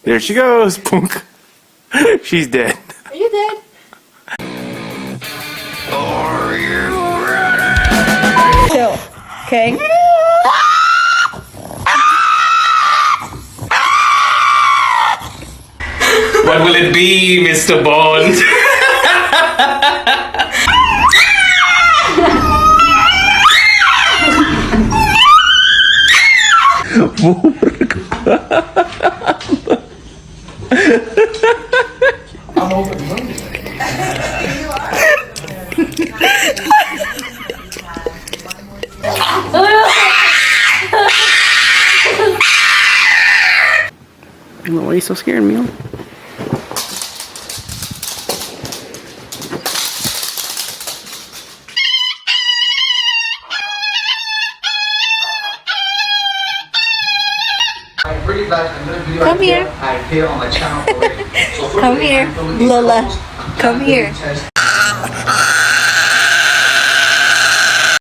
There she goes. Punk. She's dead. Are you dead? Are you ready? Chill. Okay. What will it be, Mr. Bond? I'm open-minded. Why are you so scared, Meal? Come here. Come here, Lola. Come here.